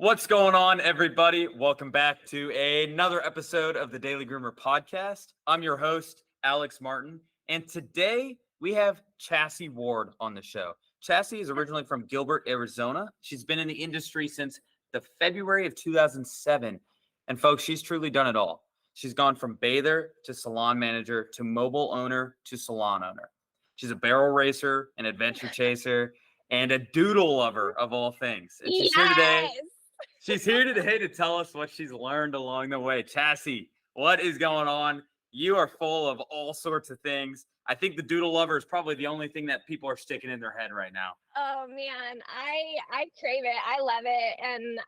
What's going on, everybody? Welcome back to another episode of the Daily Groomer Podcast. I'm your host, Alex Martin, and today we have Chassy Ward on the show. Chassy is originally from Gilbert, Arizona. She's been in the industry since the February of 2007, and folks, she's truly done it all. She's gone from bather to salon manager to mobile owner to salon owner. She's a barrel racer, an adventure chaser, and a doodle lover of all things. And she's here today. She's here today to tell us what she's learned along the way. Chassy, what is going on? You are full of all sorts of things. I think the doodle lover is probably the only thing that people are sticking in their head right now. Oh man, I crave it. I love it, and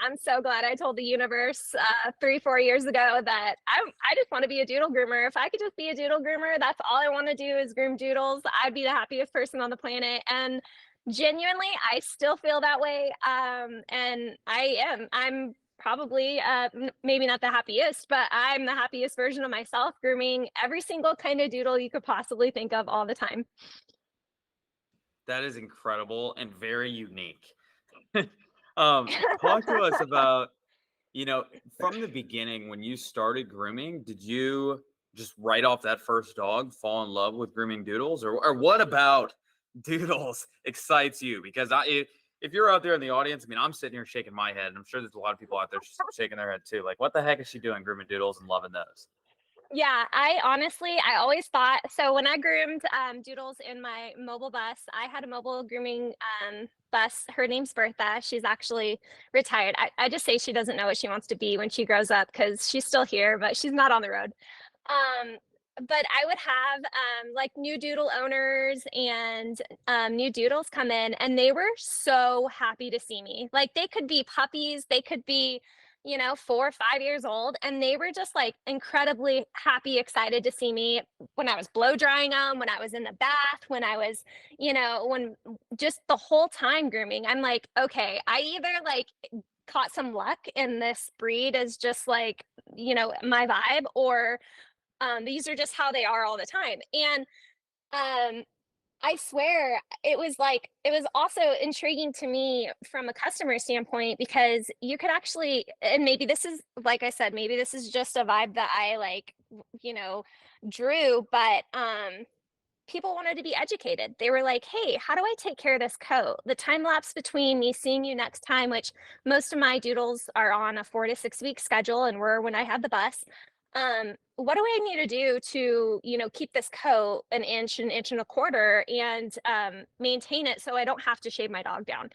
I'm so glad I told the universe 3-4 years ago that I just want to be a doodle groomer. If I could just be a doodle groomer, that's all I want to do is groom doodles. I'd be the happiest person on the planet, and genuinely, I still feel that way. And I'm probably maybe not the happiest, but I'm the happiest version of myself, grooming every single kind of doodle you could possibly think of all the time. That is incredible and very unique. Talk to us about, from the beginning when you started grooming, did you just right off that first dog fall in love with grooming doodles, or what about doodles excites you? Because if you're out there in the audience, I'm sitting here shaking my head, and I'm sure there's a lot of people out there shaking their head too. Like, what the heck is she doing grooming doodles and loving those? Yeah, I always thought, so when I groomed doodles in my mobile bus, I had a mobile grooming bus. Her name's Bertha. She's actually retired. I just say she doesn't know what she wants to be when she grows up because she's still here, but she's not on the road. But I would have like new doodle owners and new doodles come in, and they were so happy to see me. Like, they could be puppies, they could be 4 or 5 years old, and they were just like incredibly happy, excited to see me when I was blow drying them, when I was in the bath, when I was, when just the whole time grooming. I'm like, okay, I either like caught some luck and this breed is just like, my vibe, or these are just how they are all the time. And I swear it was also intriguing to me from a customer standpoint, because you could actually, and maybe this is, like I said, maybe this is just a vibe that I like, drew, but people wanted to be educated. They were like, hey, how do I take care of this coat? The time lapse between me seeing you next time, which most of my doodles are on a 4 to 6 week schedule and were when I had the bus. What do I need to do to, keep this coat an inch and a quarter, and maintain it so I don't have to shave my dog down?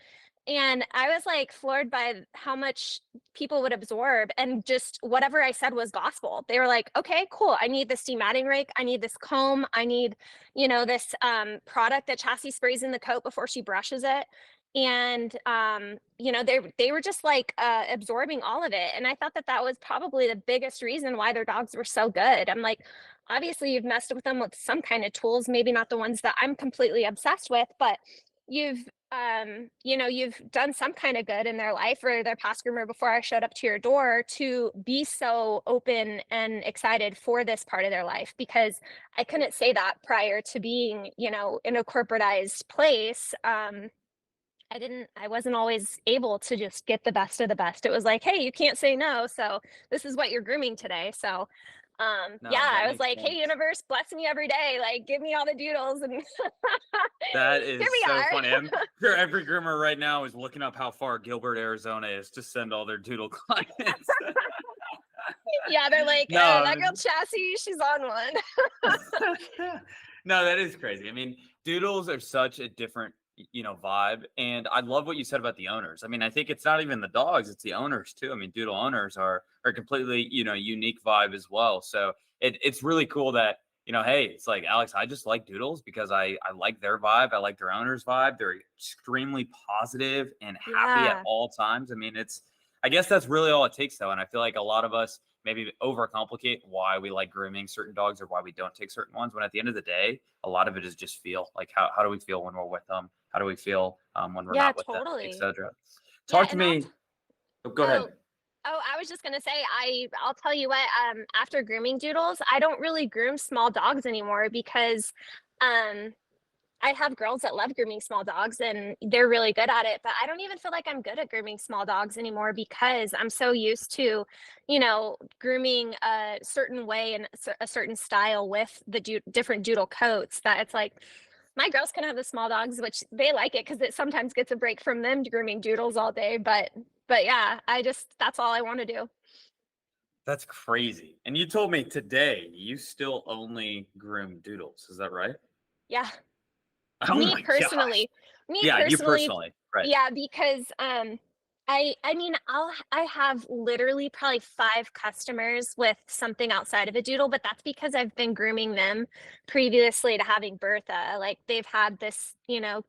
And I was like floored by how much people would absorb, and just whatever I said was gospel. They were like, okay, cool. I need this dematting rake. I need this comb. I need, this product that Chassy sprays in the coat before she brushes it. And they were just like absorbing all of it, and I thought that was probably the biggest reason why their dogs were so good. I'm like, obviously you've messed with them with some kind of tools, maybe not the ones that I'm completely obsessed with, but you've you've done some kind of good in their life or their past groomer before I showed up to your door to be so open and excited for this part of their life, because I couldn't say that prior to being, in a corporatized place. I wasn't always able to just get the best of the best. It was like, hey, you can't say no. So this is what you're grooming today. So No, yeah, that I was makes like, hey, sense. universe, bless me every day. Like, give me all the doodles. And That here is we so are. funny. I'm sure every groomer right now is looking up how far Gilbert, Arizona is to send all their doodle clients. Yeah, they're like, that No, girl Chassy, she's on one. no, that is crazy. Doodles are such a different, vibe. And I love what you said about the owners. I think it's not even the dogs, it's the owners too. Doodle owners are completely, unique vibe as well. So it's really cool that, hey, it's like, Alex, I just like doodles because I like their vibe. I like their owner's vibe. They're extremely positive and happy at Yeah. all times. I guess that's really all it takes though. And I feel like a lot of us maybe overcomplicate why we like grooming certain dogs or why we don't take certain ones, when at the end of the day, a lot of it is just feel. Like, how do we feel when we're with them? How do we feel when we're Yeah, not with them, totally. etc. Yeah, Talk to and I'll me. Oh, go oh ahead. oh, I was just gonna say, I'll tell you what, after grooming doodles, I don't really groom small dogs anymore because um I have girls that love grooming small dogs and they're really good at it, but I don't even feel like I'm good at grooming small dogs anymore because I'm so used to, grooming a certain way and a certain style with the different doodle coats that it's like my girls can have the small dogs, which they like it because it sometimes gets a break from them grooming doodles all day. But yeah, that's all I want to do. That's crazy. And you told me today you still only groom doodles. Is that right? Yeah. Oh Me my gosh. personally, me Yeah, you personally, personally. Right. yeah, because I mean, I have literally probably 5 customers with something outside of a doodle, but that's because I've been grooming them previously to having Bertha. Like they've had this,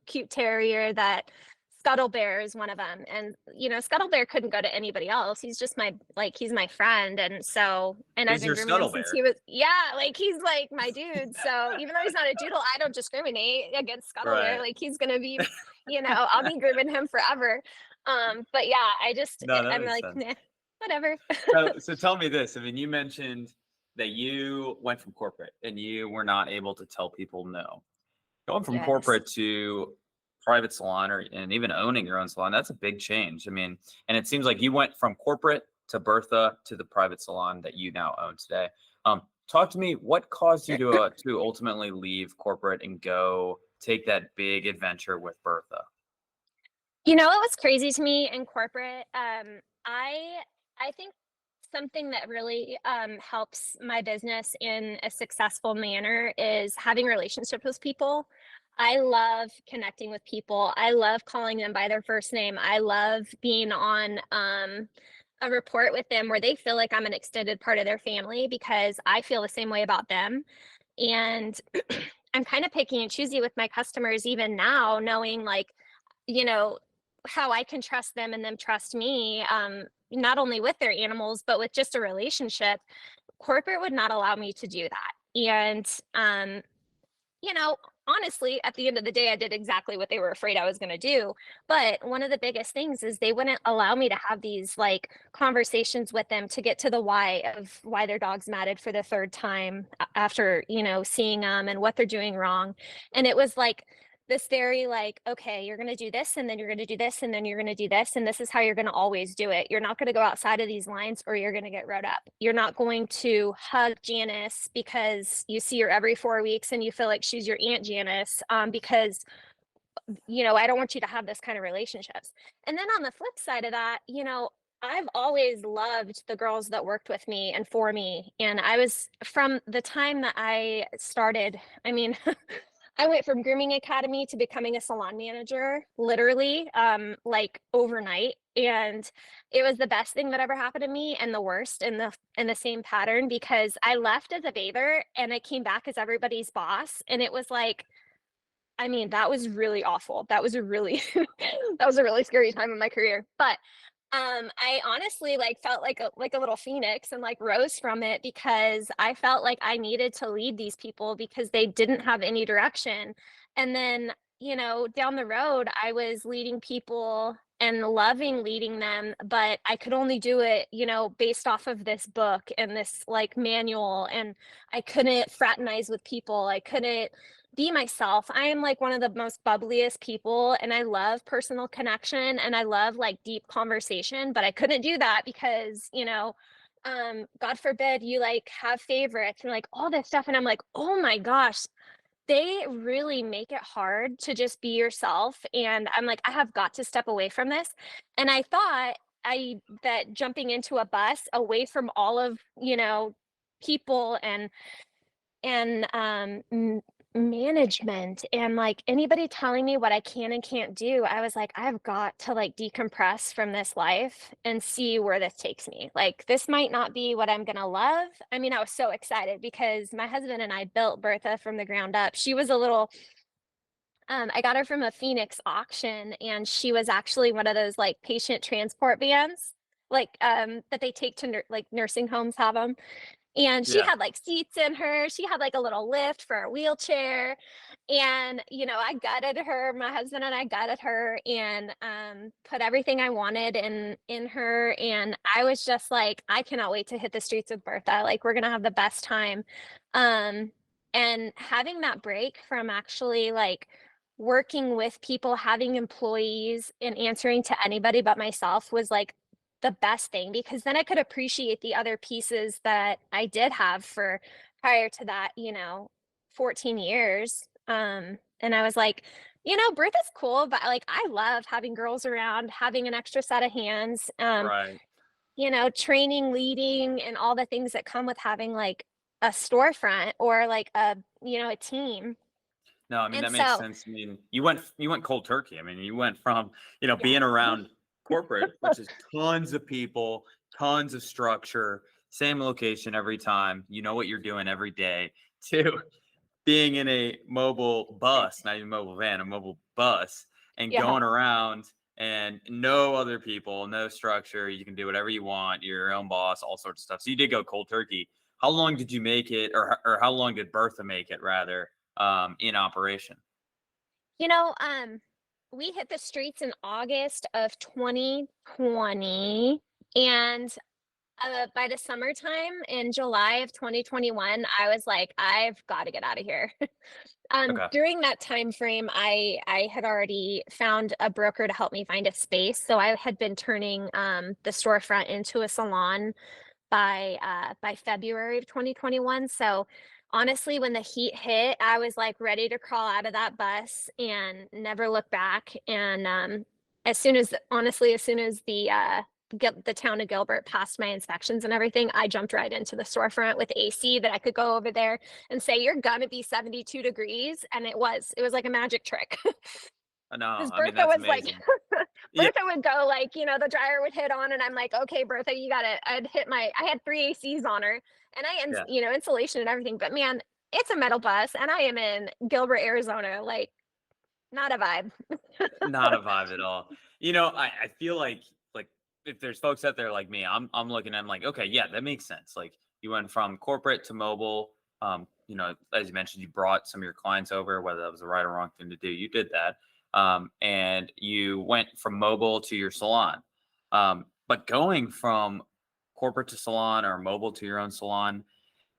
cute terrier that Scuttle Bear is one of them. And Scuttle Bear couldn't go to anybody else. He's just he's my friend. And I've He's been your grooming him scuttle since bear. he was, yeah, like he's like my dude. So even though he's not a doodle, I don't discriminate against Scuttle Bear. Right. Like he's gonna be, I'll be grooming him forever. But yeah, No, that I'm makes like, sense. nah, whatever. So tell me this. I mean, you mentioned that you went from corporate and you were not able to tell people no. Going from Yes. corporate to private salon or and even owning your own salon, that's a big change. I mean, and it seems like you went from corporate to Bertha to the private salon that you now own today. Talk to me, what caused you to ultimately leave corporate and go take that big adventure with Bertha? What was crazy to me in corporate? I think something that really helps my business in a successful manner is having relationships with people. I love connecting with people. I love calling them by their first name. I love being on a report with them where they feel like I'm an extended part of their family because I feel the same way about them. And I'm kind of picky and choosy with my customers even now, knowing like, you know, how I can trust them and them trust me, not only with their animals, but with just a relationship. Corporate would not allow me to do that. And you know, honestly, at the end of the day, I did exactly what they were afraid I was going to do. But one of the biggest things is they wouldn't allow me to have these like conversations with them to get to the why of why their dog's matted for the third time after, seeing them and what they're doing wrong. And it was like, this very like, okay, you're going to do this and then you're going to do this and then you're going to do this and this is how you're going to always do it. You're not going to go outside of these lines or you're going to get rode up. You're not going to hug Janice because you see her every 4 weeks and you feel like she's your Aunt Janice, because I don't want you to have this kind of relationships. And then on the flip side of that, I've always loved the girls that worked with me and for me. And I was from the time that I started, I mean, I went from grooming academy to becoming a salon manager, literally, like overnight. And it was the best thing that ever happened to me and the worst in the same pattern because I left as a bather and I came back as everybody's boss. And it was like, I mean, that was really awful. That was a really that was a really scary time in my career. But I honestly like felt like a little phoenix and like rose from it because I felt like I needed to lead these people because they didn't have any direction. And then, down the road, I was leading people and loving leading them, but I could only do it, based off of this book and this like manual. And I couldn't fraternize with people. I couldn't be myself. I am like one of the most bubbliest people and I love personal connection and I love like deep conversation, but I couldn't do that because, God forbid you like have favorites and like all this stuff. And I'm like, oh my gosh, they really make it hard to just be yourself. And I'm like, I have got to step away from this. And I thought that jumping into a bus away from all of, people and management and like anybody telling me what I can and can't do, I was like, I've got to like decompress from this life and see where this takes me. Like, this might not be what I'm gonna love. I mean, I was so excited because my husband and I built Bertha from the ground up. She was a little I got her from a Phoenix auction and she was actually one of those like patient transport vans like that they take to like nursing homes have them, and she Yeah. had like seats in her. She had like a little lift for a wheelchair. And, I gutted her. My husband and I gutted her and put everything I wanted in her. And I was just like, I cannot wait to hit the streets with Bertha. Like, we're gonna have the best time. Um, and having that break from actually like, working with people, having employees, and answering to anybody but myself was like the best thing, because then I could appreciate the other pieces that I did have for prior to that, 14 years. And I was like, Bertha's cool, but like I love having girls around, having an extra set of hands, Right. training, leading, and all the things that come with having like a storefront or like a team. No, I mean, And that makes so, sense. I mean, you went cold turkey. I mean, you went from, yeah. being around corporate, which is tons of people, tons of structure, same location every time, you know what you're doing every day, to being in a mobile bus, not even mobile van, a mobile bus, and Yeah. going around and no other people, no structure. You can do whatever you want. You're your own boss, all sorts of stuff. So you did go cold turkey. How long did you make it, or how long did Bertha make it, rather, in operation? You know, we hit the streets in August of 2020, and by the summertime in July of 2021, I was like, I've got to get out of here. Okay. During that time frame, I had already found a broker to help me find a space. So I had been turning the storefront into a salon by February of 2021. So honestly, when the heat hit, I was like ready to crawl out of that bus and never look back. And as soon as the town of Gilbert passed my inspections and everything, I jumped right into the storefront with AC that I could go over there and say, "You're gonna be 72 degrees," and it was like a magic trick. No, Because I mean, Bertha that's was like, amazing. Yeah. Bertha would go like, the dryer would hit on, and I'm like, okay, Bertha, you got it. I had three ACs on her, and Yeah. insulation and everything. But man, it's a metal bus, and I am in Gilbert, Arizona. Like, not a vibe. Not a vibe at all. I feel like if there's folks out there like me, I'm looking at, I'm like, okay, yeah, that makes sense. Like, you went from corporate to mobile. As you mentioned, you brought some of your clients over, whether that was the right or wrong thing to do. You did that. And you went from mobile to your salon. But going from corporate to salon, or mobile to your own salon,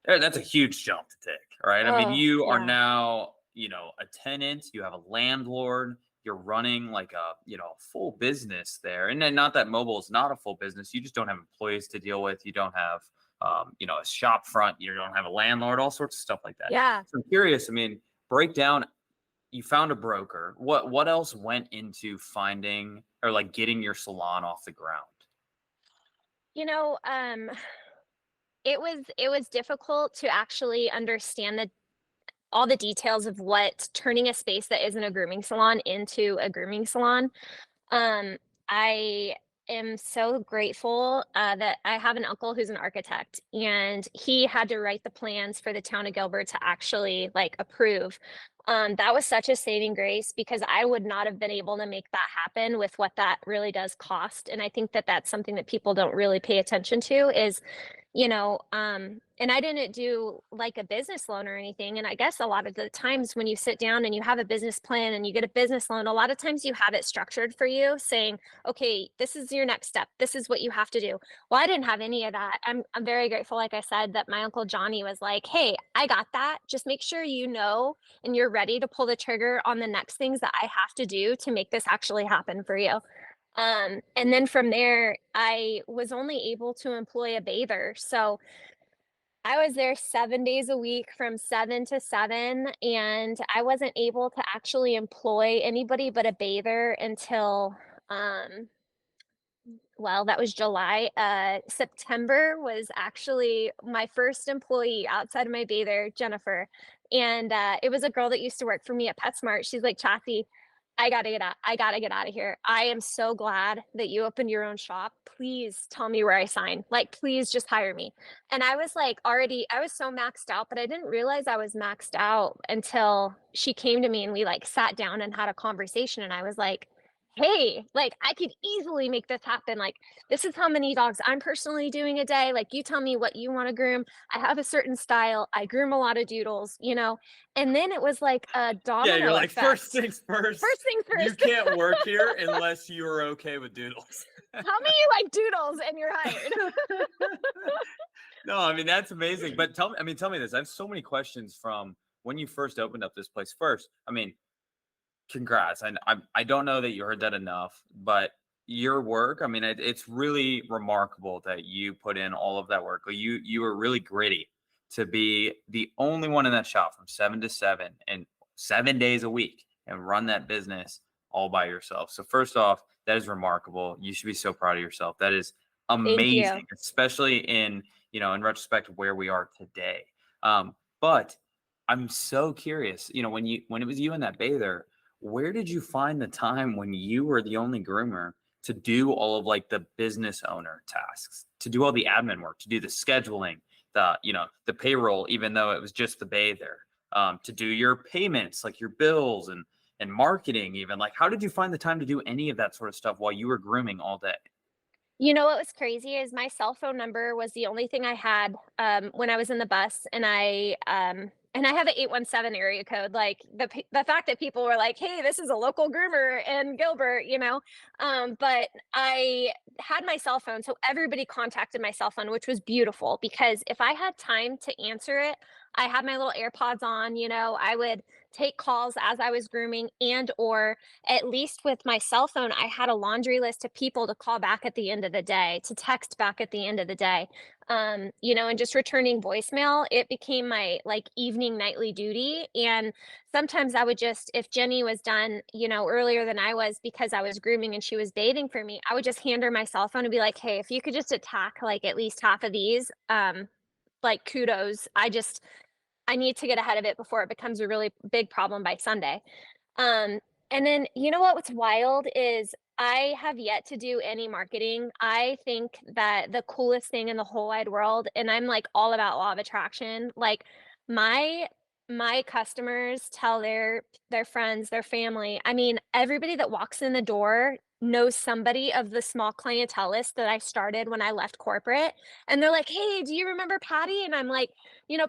that's a huge jump to take, right? I mean, Oh, you are yeah. now, a tenant, you have a landlord, you're running like a full business there. And then, not that mobile is not a full business, you just don't have employees to deal with. You don't have, a shop front, you don't have a landlord, all sorts of stuff like that. Yeah. So I'm curious, I mean, break down, you found a broker. What else went into finding, or like getting your salon off the ground? You know, um, it was difficult to actually understand all the details of what turning a space that isn't a grooming salon into a grooming salon. Um, I am so grateful that I have an uncle who's an architect, and he had to write the plans for the town of Gilbert to actually like approve. That was such a saving grace, because I would not have been able to make that happen with what that really does cost. And I think that that's something that people don't really pay attention to is, and I didn't do like a business loan or anything. And I guess a lot of the times when you sit down and you have a business plan and you get a business loan, a lot of times you have it structured for you saying, okay, this is your next step. This is what you have to do. Well, I didn't have any of that. I'm very grateful, like I said, that my uncle Johnny was like, hey, I got that. Just make sure you know and you're ready to pull the trigger on the next things that I have to do to make this actually happen for you. And then from there, I was only able to employ a bather. So I was there 7 days a week from 7 to 7, and I wasn't able to actually employ anybody but a bather until um, well, that was July. September was actually my first employee outside of my bather, Jennifer. And it was a girl that used to work for me at PetSmart. She's like, Chassy, I gotta get out. I gotta get out of here. I am so glad that you opened your own shop. Please tell me where I sign. Like, please just hire me. And I was like, I was so maxed out, but I didn't realize I was maxed out until she came to me and we like sat down and had a conversation. And I was like, hey, like I could easily make this happen. Like, this is how many dogs I'm personally doing a day. Like, you tell me what you want to groom. I have a certain style. I groom a lot of doodles. And then it was like a Yeah, you're domino like, first effect. things first, First things you first. can't work here unless you're okay with doodles. Tell me you like doodles and you're hired. No, I mean, that's amazing. But tell me this. I have so many questions from when you first opened up this place. First, I mean, Congrats. I don't know that you heard that enough, but your work, I mean, it's really remarkable that you put in all of that work. Like you were really gritty to be the only one in that shop from 7 to 7 and 7 days a week and run that business all by yourself. So first off, that is remarkable. You should be so proud of yourself. That is Thank you. amazing, especially in retrospect of where we are today. But I'm so curious, when it was you in that bather, where did you find the time when you were the only groomer to do all of like the business owner tasks, to do all the admin work, to do the scheduling, the payroll, even though it was just the bather, to do your payments, like your bills and marketing, even like how did you find the time to do any of that sort of stuff while you were grooming all day? You know what was crazy is my cell phone number was the only thing I had, when I was in the bus, and I have an 817 area code. Like the fact that people were like, "Hey, this is a local groomer in Gilbert," but I had my cell phone, so everybody contacted my cell phone, which was beautiful because if I had time to answer it, I had my little AirPods on. I would take calls as I was grooming, and or at least with my cell phone, I had a laundry list of people to call back at the end of the day, to text back at the end of the day. And just returning voicemail, it became my like evening nightly duty. And sometimes I would just, if Jenny was done, earlier than I was because I was grooming and she was bathing for me, I would just hand her my cell phone and be like, hey, if you could just attack like at least half of these, like kudos. I need to get ahead of it before it becomes a really big problem by Sunday. Um, and then what's wild is I have yet to do any marketing. I think that the coolest thing in the whole wide world, and I'm like all about law of attraction, like my my customers tell their friends, their family. I mean, everybody that walks in the door knows somebody of the small clientele list that I started when I left corporate. And they're like, hey, do you remember Patty? And I'm like,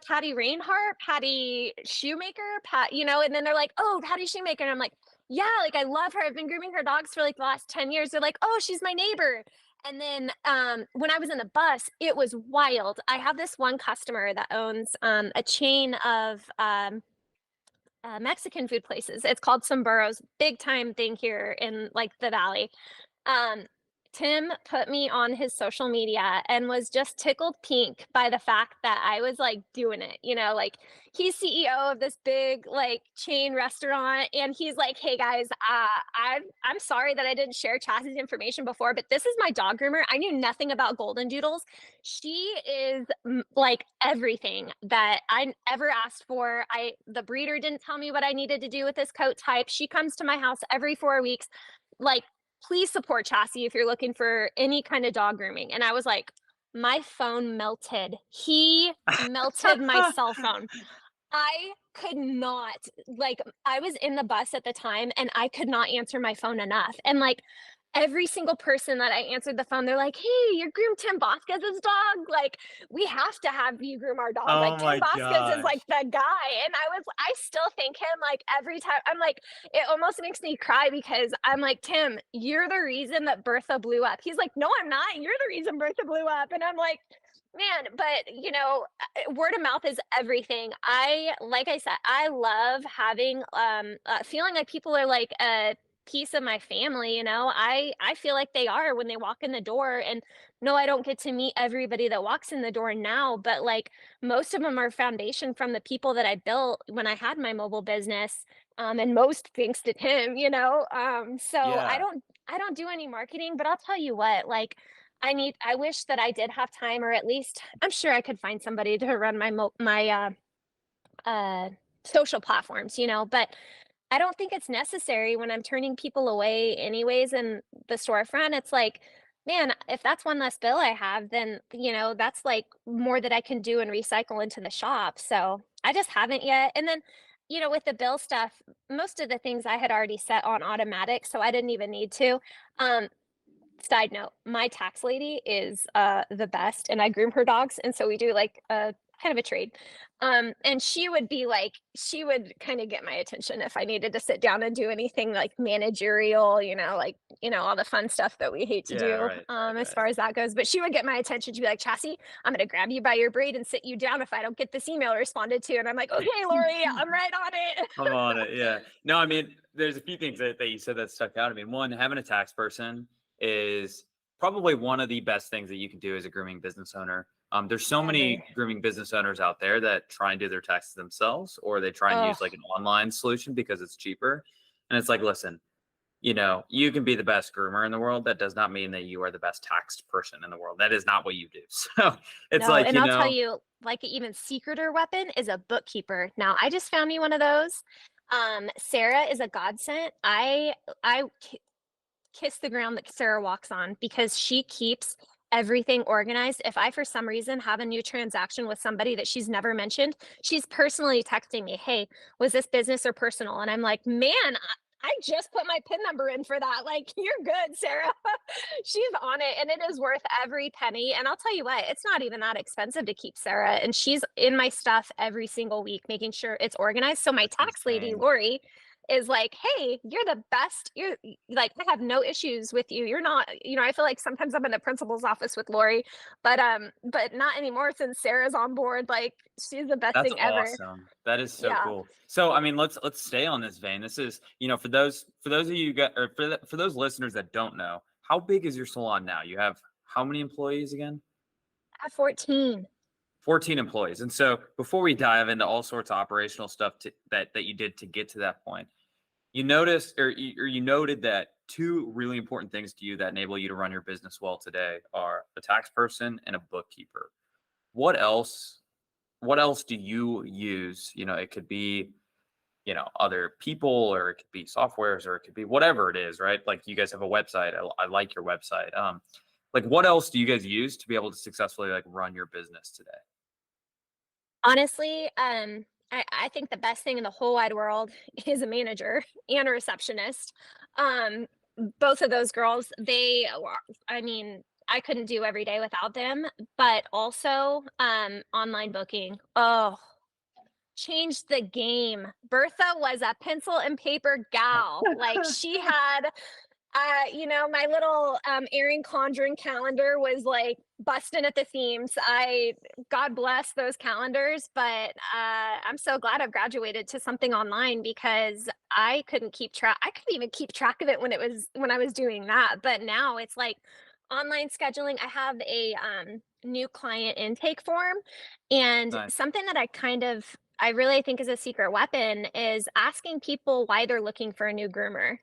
Patty Reinhart, Patty Shoemaker, and then they're like, oh, Patty Shoemaker. And I'm like, yeah, like I love her. I've been grooming her dogs for like the last 10 years. They're like, oh, she's my neighbor. And then when I was in the bus, it was wild. I have this one customer that owns a chain of Mexican food places. It's called Sombreros, big time thing here in like the valley. um, Tim put me on his social media and was just tickled pink by the fact that I was like doing it. Like he's CEO of this big like chain restaurant, and he's like, "Hey guys, I'm sorry that I didn't share Chassy's information before, but this is my dog groomer. I knew nothing about Golden Doodles. She is like everything that I ever asked for. The breeder didn't tell me what I needed to do with this coat type. She comes to my house every 4 weeks. Like, please support Chassy if you're looking for any kind of dog grooming." And I was like, my phone melted. He melted my cell phone. I could not, like, I was in the bus at the time and I could not answer my phone enough. And like every single person that I answered the phone, they're like, hey, you groomed Tim Vasquez's dog? Like, we have to have you groom our dog. Like, Oh Tim my Vasquez is like gosh. the guy. And I still thank him like every time. I'm like, it almost makes me cry because I'm like, Tim, you're the reason that Bertha blew up. He's like, no, I'm not. You're the reason Bertha blew up. And I'm like, man, but word of mouth is everything. Like I said, I love having feeling like people are like a piece of my family. I feel like they are when they walk in the door. And no, I don't get to meet everybody that walks in the door now, but like most of them are foundation from the people that I built when I had my mobile business. And most thanks to Tim. So Yeah. I don't do any marketing, but I'll tell you what, like I wish that I did have time, or at least I'm sure I could find somebody to run my social platforms, but I don't think it's necessary when I'm turning people away anyways in the storefront. It's like, man, if that's one less bill I have, then, that's like more that I can do and recycle into the shop. So I just haven't yet. And then, with the bill stuff, most of the things I had already set on automatic, so I didn't even need to. Um, Side note, my tax lady is the best, and I groom her dogs, and so we do like kind of a trade. And she would be like, she would kind of get my attention if I needed to sit down and do anything like managerial, like, all the fun stuff that we hate to Yeah, do, right, right, as right. far as that goes. But she would get my attention. She'd be like, Chassy, I'm going to grab you by your braid and sit you down if I don't get this email responded to. And I'm like, okay, Lori, I'm right on it. I'm on it. Yeah. No, I mean, there's a few things that you said that stuck out. I mean, one, having a tax person is probably one of the best things that you can do as a grooming business owner. There's so I agree. many grooming business owners out there that try and do their taxes themselves, or they try and Oh, use like an online solution because it's cheaper. And it's like, listen, you can be the best groomer in the world. That does not mean that you are the best taxed person in the world. That is not what you do. So it's no. like, And I'll tell you, like, an even secreter weapon is a bookkeeper. Now, I just found me one of those. Sarah is a godsend. I kiss the ground that Sarah walks on because she keeps everything organized. If I, for some reason, have a new transaction with somebody that she's never mentioned, she's personally texting me, hey, was this business or personal? And I'm like, man, I just put my PIN number in for that. Like, you're good, Sarah. She's on it and it is worth every penny. And I'll tell you what, it's not even that expensive to keep Sarah. And she's in my stuff every single week, making sure it's organized. So my that's tax lady, insane. Lori, is like, hey, you're the best. You're like, I have no issues with you. You're not, I feel like sometimes I'm in the principal's office with Lori, but not anymore since Sarah's on board. Like, she's the best That's thing ever. awesome. That is so Yeah. cool. So, I mean, let's stay on this vein. This is, for those of you got or for those listeners that don't know, how big is your salon now? You have how many employees again? At 14. 14 employees. And so, before we dive into all sorts of operational stuff that you did to get to that point, you noticed or you noted that two really important things to you that enable you to run your business well today are a tax person and a bookkeeper. What else what else do you use? It could be, other people, or it could be softwares, or it could be whatever it is, right? Like, you guys have a website. I like your website. Like, what else do you guys use to be able to successfully like run your business today? Honestly, I think the best thing in the whole wide world is a manager and a receptionist. Um, Both of those girls, I mean, I couldn't do every day without them, but also online booking. Oh, changed the game. Bertha was a pencil and paper gal. Like, she had my little Erin Condren calendar was like busting at the seams. God bless those calendars, but I'm so glad I've graduated to something online because I couldn't keep track. I couldn't even keep track of it when I was doing that. But now it's like online scheduling. I have a new client intake form, and Nice. something that I really think is a secret weapon is asking people why they're looking for a new groomer.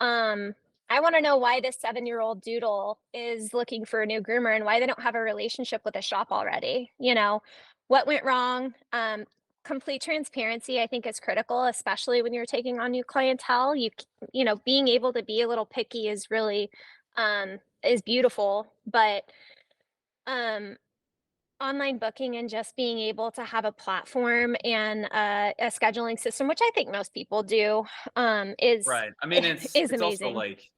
um, I want to know why this 7-year-old Doodle is looking for a new groomer and why they don't have a relationship with a shop already. What went wrong? Complete transparency, I think, is critical, especially when you're taking on new clientele. Being able to be a little picky is really is beautiful, but um, online booking and just being able to have a platform and a scheduling system, which I think most people do, is Right. I mean, it's is it's also amazing. like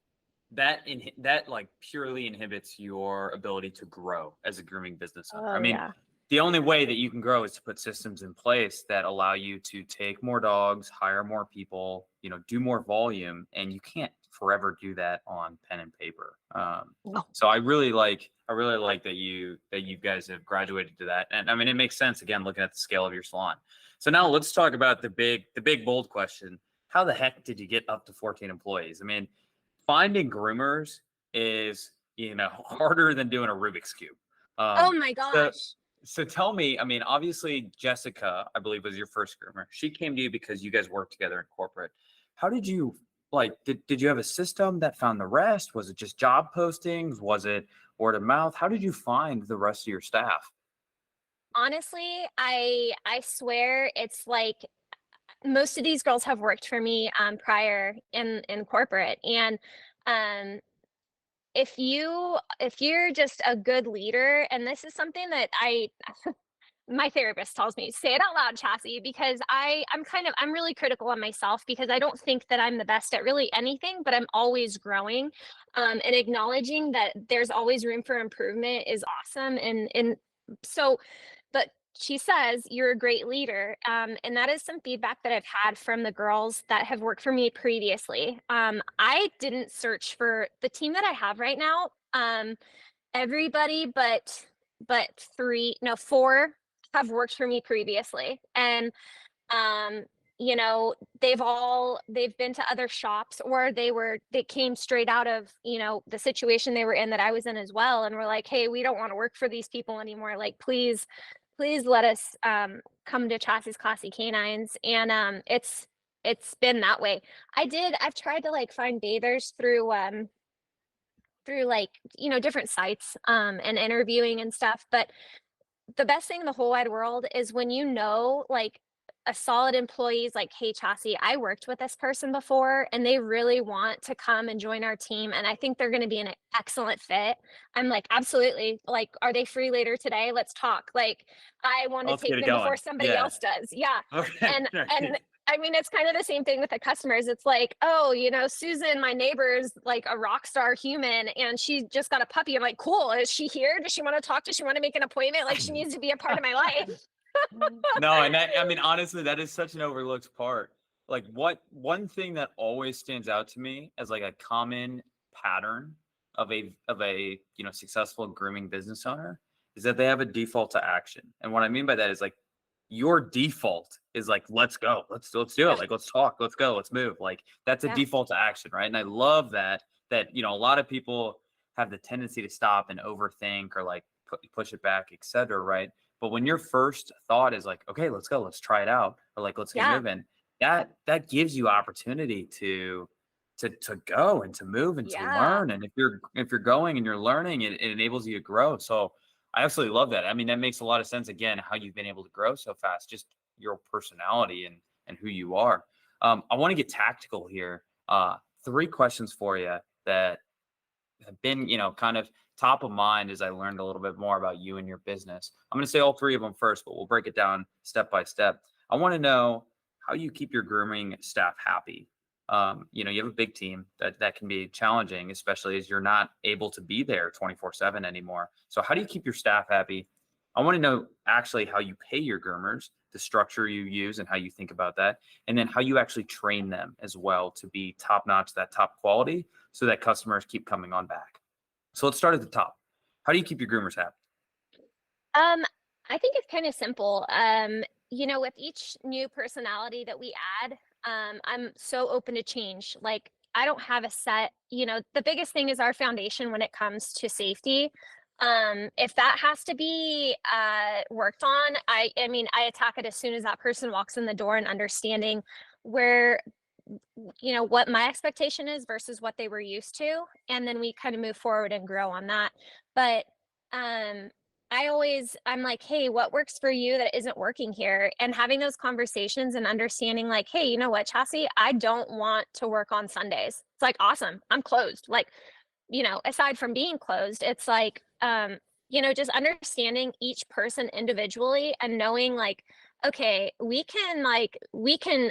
that like purely inhibits your ability to grow as a grooming business owner. I Oh mean, yeah. the only way that you can grow is to put systems in place that allow you to take more dogs, hire more people, do more volume, and you can't forever do that on pen and paper. No. So I really like that you guys have graduated to that, and I mean, it makes sense again looking at the scale of your salon. So now let's talk about the big bold question: how the heck did you get up to 14 employees? I mean, finding groomers is harder than doing a Rubik's cube. Oh Um, my so gosh. so tell me, I mean, obviously Jessica, I believe, was your first groomer. She came to you because you guys worked together in corporate. How did you did you have a system that found the rest? Was it just job postings? Was it word of mouth? How did you find the rest of your staff? Honestly, I swear it's like most of these girls have worked for me prior in corporate. And um if you're just a good leader, and this is something that I my therapist tells me, say it out loud, Chassy, because I'm really critical on myself because I don't think that I'm the best at really anything, but I'm always growing. And acknowledging that there's always room for improvement is awesome. And so, but she says you're a great leader. And that is some feedback that I've had from the girls that have worked for me previously. I didn't search for the team that I have right now. Everybody but three, no, four have worked for me previously. And um you know, they've been to other shops, or they came straight out of, you know, the situation they were in that I was in as well, and were like, hey, we don't want to work for these people anymore, like please let us come to Chassis Classy Canines. And it's been that way. I've tried to like find bathers through like, you know, different sites and interviewing and stuff, but the best thing in the whole wide world is when, you know, like a solid employee's like, hey, Chassis, I worked with this person before and they really want to come and join our team. And I think they're going to be an excellent fit. I'm like, absolutely. Like, are they free later today? Let's talk. Like, I want to Let's get take it them before going. somebody Yeah. else does. Yeah. Okay. And I mean, it's kind of the same thing with the customers. It's like, oh, you know, Susan, my neighbor's like a rock star human and she just got a puppy. I'm like, cool. Is she here? Does she want to talk? Does she want to make an appointment? Like, she needs to be a part of my life. No, and I mean, honestly, that is such an overlooked part. Like, one thing that always stands out to me as like a common pattern of a successful grooming business owner is that they have a default to action. And what I mean by that is like your default is like, let's go, let's do Yeah. it, like let's talk, let's go, let's move. Like that's a Yeah. default to action, right? And I love that a lot of people have the tendency to stop and overthink or like push it back, etc. Right? But when your first thought is like, okay, let's go, let's try it out, or like let's get Yeah. moving, that gives you opportunity to go and to move and to Yeah. learn. And if you're going and you're learning, it enables you to grow. So I absolutely love that. I mean, that makes a lot of sense. Again, how you've been able to grow so fast, just your personality and who you are. I want to get tactical here. Three questions for you that have been, kind of top of mind as I learned a little bit more about you and your business. I'm going to say all three of them first, but we'll break it down step by step. I want to know how you keep your grooming staff happy. You have a big team that can be challenging, especially as you're not able to be there 24/7 anymore. So how do you keep your staff happy? I want to know actually how you pay your groomers, the structure you use and how you think about that, and then how you actually train them as well to be top notch, that top quality, so that customers keep coming on back. So let's start at the top. How do you keep your groomers happy? Um, I think it's kind of simple. You know, with each new personality that we add, I'm so open to change. Like, I don't have a set, you know, the biggest thing is our foundation when it comes to safety. If that has to be worked on, I mean, I attack it as soon as that person walks in the door, and understanding where, you know, what my expectation is versus what they were used to, and then we kind of move forward and grow on that. But um I'm like, hey, what works for you that isn't working here, and having those conversations and understanding like, hey, you know what, Chassis, I don't want to work on Sundays. It's like, awesome, I'm closed. Like, you know, aside from being closed, it's like, you know, just understanding each person individually and knowing like, okay, we can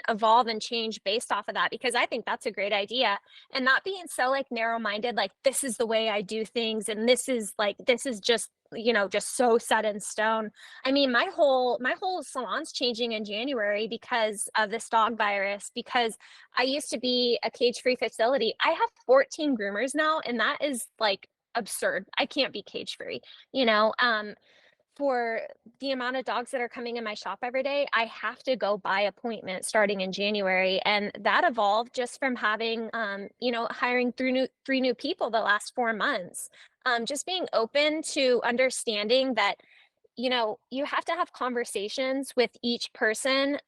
evolve and change based off of that, because I think that's a great idea. And not being so like narrow minded, like this is the way I do things and this is just, you know, just so set in stone. I mean, my whole salon's changing in January because of this dog virus, because I used to be a cage free facility. I have 14 groomers now, and that is like absurd. I can't be cage free, you know. For the amount of dogs that are coming in my shop every day, I have to go by appointment starting in January. And that evolved just from having, you know, hiring three new people the last 4 months. Just being open to understanding that, you know, you have to have conversations with each person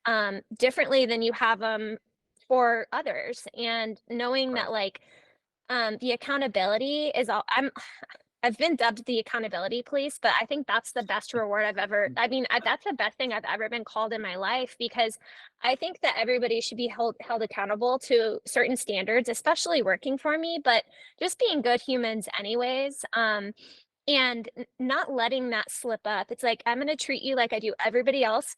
differently than you have them for others. And knowing Right. that like the accountability is all I've been dubbed the accountability police, but I think that's the best reward I've ever, I mean, that's the best thing I've ever been called in my life, because I think that everybody should be held accountable to certain standards, especially working for me, but just being good humans anyways. And not letting that slip up. It's like, I'm going to treat you like I do everybody else.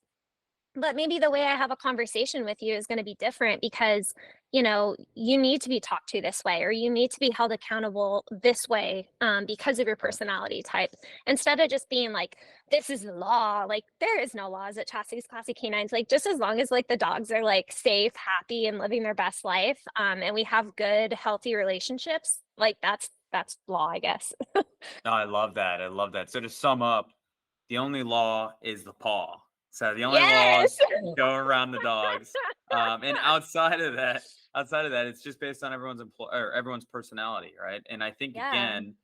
but maybe the way I have a conversation with you is going to be different because, you know, you need to be talked to this way or you need to be held accountable this way because of your Right. personality type. Instead of just being like, this is the law, like there is no laws at Chassis Classy Canines. Like just as long as like the dogs are like safe, happy, and living their best life, and we have good, healthy relationships, like that's law, I guess. No, I love that. I love that. So to sum up, the only law is the paw. So the only Yes. laws go around the dogs. And outside of that, it's just based on everyone's personality, right? And I think Yeah, again,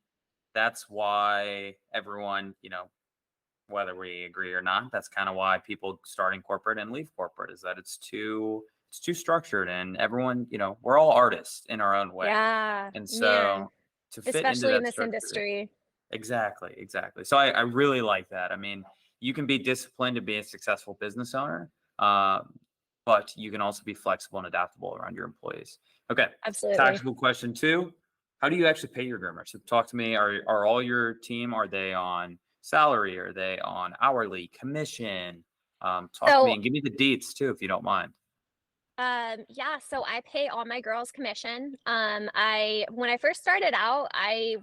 that's why everyone, whether we agree or not, that's kind of why people start in corporate and leave corporate is that it's too structured and everyone, we're all artists in our own way. yeah, And man, so to fit into especially in that this structure. industry. Exactly, exactly. So I really like that. I mean, you can be disciplined to be a successful business owner, but you can also be flexible and adaptable around your employees. Okay, Absolutely. tactical question two: how do you actually pay your groomers? So talk to me. Are all your team, are they on salary? Are they on hourly, commission? Talk to me So, and give me the deets too, if you don't mind. yeah, so I pay all my girls commission. I when I first started out, I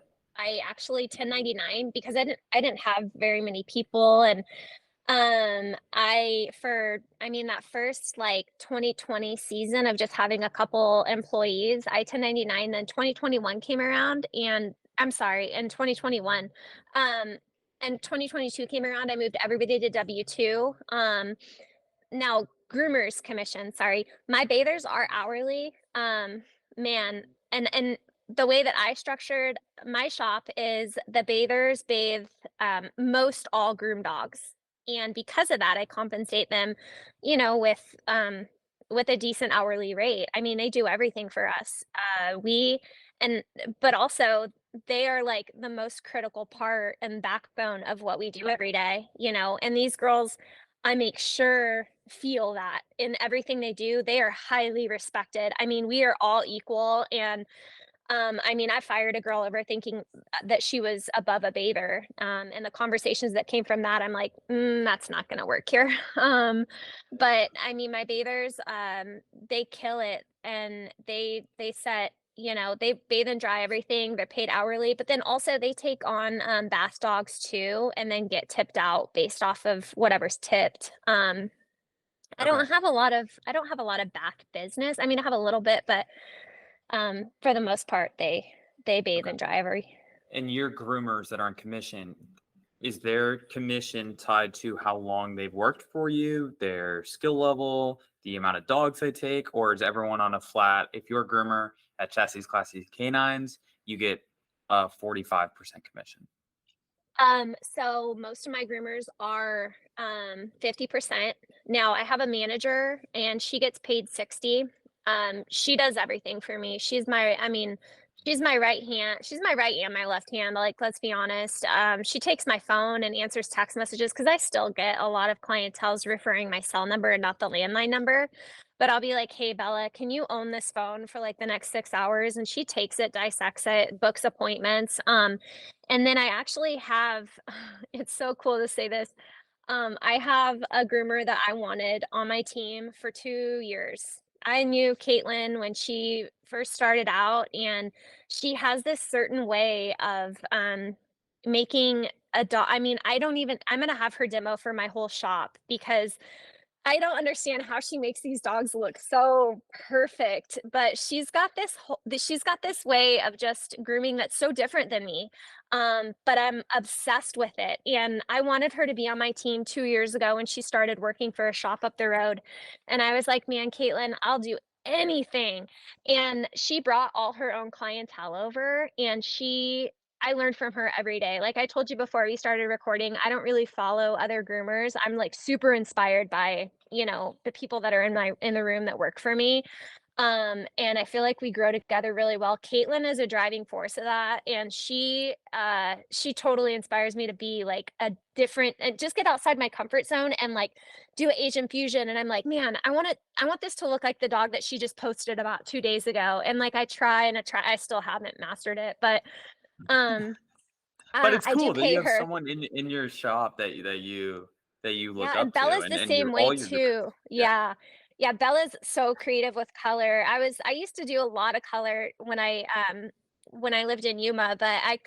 actually 1099 because I didn't have very many people and I mean that first like 2020 season of just having a couple employees, I 1099, then 2021 came around and I'm sorry, in 2021. Um and 2022 came around, I moved everybody to W2. Now groomers commission, sorry. My bathers are hourly. Man, and the way that I structured my shop is the bathers bathe most all groom dogs. And because of that, I compensate them, you know, with a decent hourly rate. I mean, they do everything for us. We and but also they are like the most critical part and backbone of what we do every day, you know. And these girls I make sure feel that in everything they do, they are highly respected. I mean, we are all equal and I mean, I fired a girl over thinking that she was above a bather. And the conversations that came from that, I'm like, that's not going to work here. But I mean, my bathers, they kill it, and they set. You know, they bathe and dry everything. They're paid hourly, but then also they take on bath dogs too, and then get tipped out based off of whatever's tipped. Okay. I don't have a lot of back business. I mean, I have a little bit, but for the most part, they bathe Okay. and dry every. And your groomers that are on commission, is their commission tied to how long they've worked for you, their skill level, the amount of dogs they take, or is everyone on a flat? If you're a groomer at Chassy Classy Canines, you get a 45% commission. So most of my groomers are 50%. Now I have a manager and she gets paid 60. She does everything for me. I mean, she's my right hand. She's my right and my left hand, like let's be honest. She takes my phone and answers text messages because I still get a lot of clientele's referring my cell number and not the landline number. But I'll be like, hey Bella, can you own this phone for like the next 6 hours? And she takes it, dissects it, books appointments. And then I actually have it's so cool to say this. I have a groomer that I wanted on my team for 2 years. I knew Caitlin when she first started out, and she has this certain way of, making a dog. I mean, I don't even I'm gonna have her demo for my whole shop because I don't understand how she makes these dogs look so perfect, but she's got this way of just grooming that's so different than me. But I'm obsessed with it. And I wanted her to be on my team 2 years ago when she started working for a shop up the road. And I was like, man, Caitlin, I'll do anything. And she brought all her own clientele over and I learned from her every day. Like I told you before we started recording, I don't really follow other groomers. I'm like super inspired by, you know, the people that are in the room that work for me. And I feel like we grow together really well. Caitlin is a driving force of that. And she totally inspires me to be like a different and just get outside my comfort zone and like do an Asian fusion. And I'm like, man, I want this to look like the dog that she just posted about 2 days ago. And like I still haven't mastered it, but um But it's I do cool that you pay have her. someone in your shop that you that you Yeah, look and up to Bella's and the your same way all your too. groomers. Yeah. Yeah. Yeah, Bella's so creative with color. I used to do a lot of color when I lived in Yuma, but I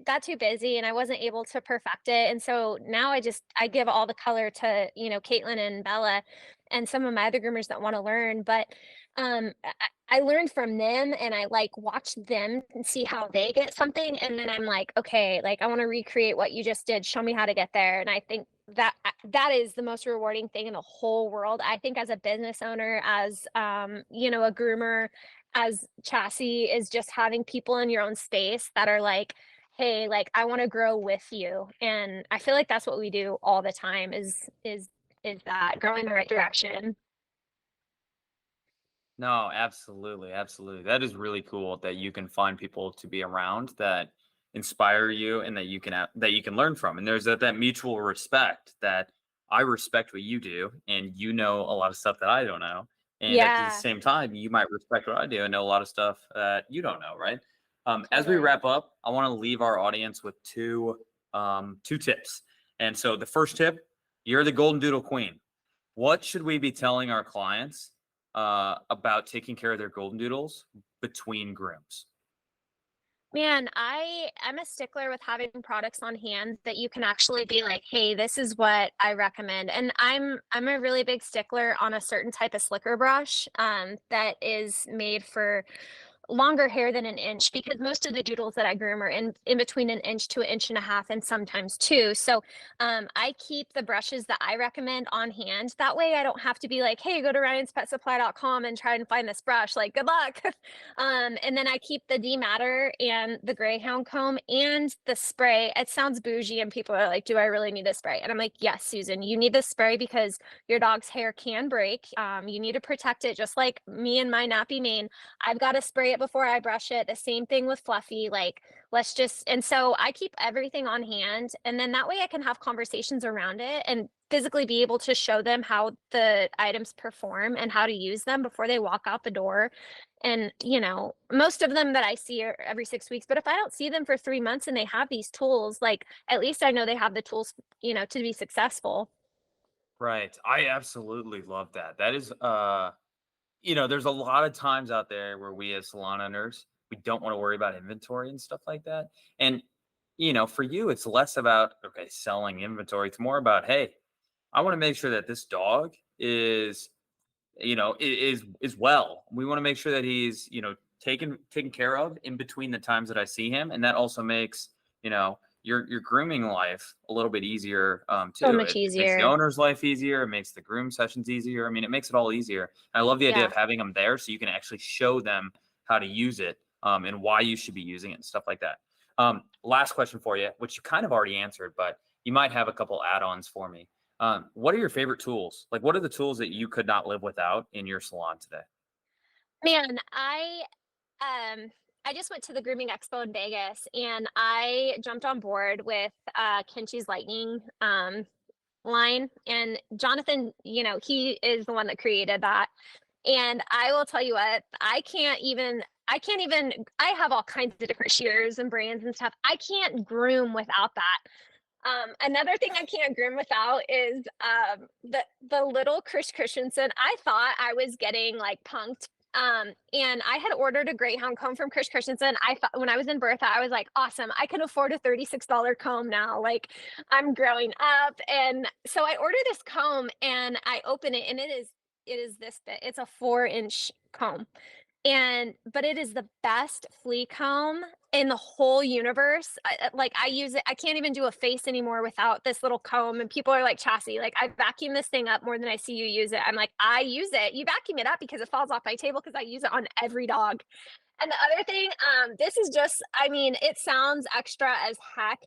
got too busy and I wasn't able to perfect it. And so now I give all the color to, Caitlin and Bella and some of my other groomers that want to learn. But I learned from them and I like watch them and see how they get something. And then I'm like, okay, like I want to recreate what you just did. Show me how to get there. And I think that is the most rewarding thing in the whole world. I think as a business owner, as a groomer, as Chassy, is just having people in your own space that are like, hey, like I want to grow with you. And I feel like that's what we do all the time is that growing in the right direction. No, absolutely, absolutely. That is really cool that you can find people to be around that inspire you and that you can learn from. And there's that mutual respect that I respect what you do and you know a lot of stuff that I don't know. And at the Yeah, same time, you might respect what I do and know a lot of stuff that you don't know, right? As we totally. wrap up, I want to leave our audience with two tips. And so the first tip, you're the golden doodle queen. What should we be telling our clients about taking care of their golden doodles between grooms? Man, I'm a stickler with having products on hand that you can actually be like, "Hey, this is what I recommend." And I'm a really big stickler on a certain type of slicker brush that is made for longer hair than an inch because most of the doodles that I groom are in between an inch to an inch and a half and sometimes two. So I keep the brushes that I recommend on hand. That way I don't have to be like, hey, go to ryanspetsupply.com and try and find this brush. Like, good luck. And then I keep the dematter and the greyhound comb and the spray. It sounds bougie and people are like, do I really need this spray? And I'm like, yes, Susan, you need this spray because your dog's hair can break. You need to protect it just like me and my nappy mane. I've got to spray it before I brush it. The same thing with Fluffy. Like, and so I keep everything on hand. And then that way I can have conversations around it and physically be able to show them how the items perform and how to use them before they walk out the door. And, most of them that I see are every 6 weeks. But if I don't see them for 3 months and they have these tools, like, at least I know they have the tools, to be successful. Right. I absolutely love that. That is there's a lot of times out there where we as salon owners, we don't want to worry about inventory and stuff like that. And for you, it's less about okay, selling inventory. It's more about, hey, I want to make sure that this dog is is well. We want to make sure that he's, taken care of in between the times that I see him. And that also makes, your grooming life a little bit easier So too. much It makes the easier. owner's life easier. It makes the groom sessions easier. I mean, it makes it all easier. I love the idea Yeah. of having them there so you can actually show them how to use it and why you should be using it and stuff like that. Last question for you, which you kind of already answered, but you might have a couple add-ons for me. What are your favorite tools? Like, what are the tools that you could not live without in your salon today? Man, um I just went to the grooming expo in Vegas and I jumped on board with Kinshi's lightning line, and Jonathan, he is the one that created that. And I will tell you what, I have all kinds of different shears and brands and stuff. I can't groom without that. Another thing I can't groom without is the little Chris Christensen. I thought I was getting like punked. And I had ordered a Greyhound comb from Chris Christensen. I thought when I was in Bertha, I was like, awesome, I can afford a $36 comb now. Like I'm growing up. And so I ordered this comb and I open it and it is this bit. It's a 4-inch comb, but it is the best flea comb in the whole universe. Like I use it, I can't even do a face anymore without this little comb. And people are like, Chassis, like I vacuum this thing up more than I see you use it. I'm like, I use it. You vacuum it up because it falls off my table because I use it on every dog. And the other thing, this is just, I mean, it sounds extra as heck,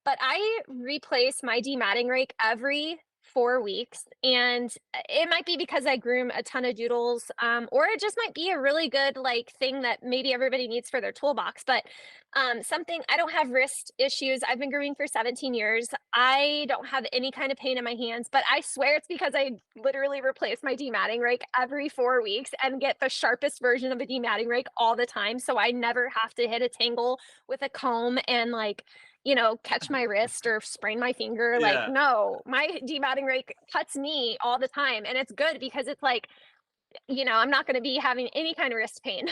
but I replace my dematting rake every 4 weeks. And it might be because I groom a ton of doodles, or it just might be a really good like thing that maybe everybody needs for their toolbox. But something, I don't have wrist issues. I've been grooming for 17 years. I don't have any kind of pain in my hands, but I swear it's because I literally replace my dematting rake every 4 weeks and get the sharpest version of a dematting rake all the time. So I never have to hit a tangle with a comb. And like, catch my wrist or sprain my finger. Like, Yeah. no, my dematting rake cuts me all the time. And it's good because it's like, I'm not going to be having any kind of wrist pain.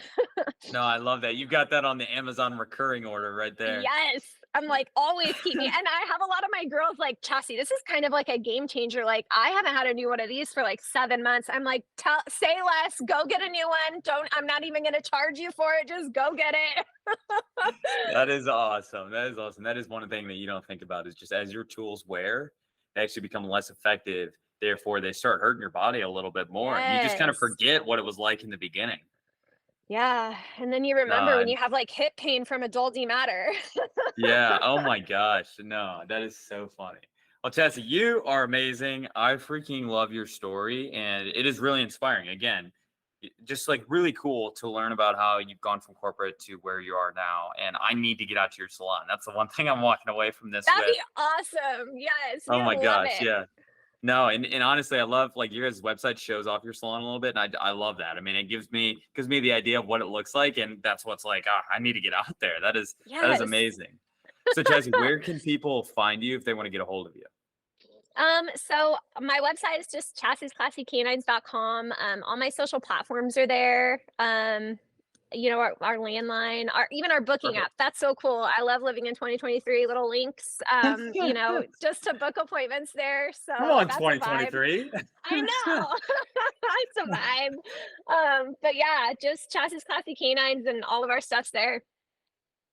No, I love that. You've got that on the Amazon recurring order right there. Yes. I'm like, always keep me. And I have a lot of my girls like, Chassy, this is kind of like a game changer. Like, I haven't had a new one of these for like 7 months. I'm like, say less, go get a new one. I'm not even going to charge you for it. Just go get it. That is awesome. That is awesome. That is one thing that you don't think about is just as your tools wear, they actually become less effective. Therefore, they start hurting your body a little bit more. And you just kind of Yes. forget what it was like in the beginning. Yeah. And then you remember No, when you have like hip pain from a dull matter. yeah. Oh my gosh. No, that is so funny. Well, Chassy, you are amazing. I freaking love your story, and it is really inspiring. Again, just like really cool to learn about how you've gone from corporate to where you are now. And I need to get out to your salon. That's the one thing I'm walking away from this That'd with. be awesome. Yes. Oh You're my going to love gosh. it. Yeah. No, and honestly, I love like your guys' website shows off your salon a little bit, and I love that. I mean, it gives me the idea of what it looks like, and that's what's like. Ah, I need to get out there. That is Yes. amazing. So, Chelsea, where can people find you if they want to get a hold of you? So my website is just chassisclassycanines.com. All my social platforms are there. Our landline, even our booking Perfect. app. That's so cool. I love living in 2023. Little links, just to book appointments there. Come So on, that's a vibe. 2023. I know. It's a vibe. But yeah, just Chassis Classy Canines and all of our stuff's there.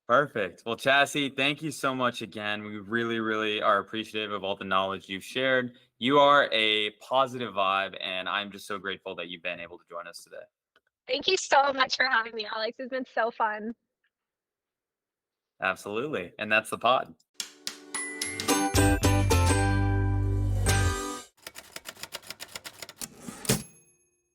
Perfect. Well, Chassis, thank you so much again. We really, really are appreciative of all the knowledge you've shared. You are a positive vibe, and I'm just so grateful that you've been able to join us today. Thank you so much for having me, Alex. It's been so fun. Absolutely. And that's the pod.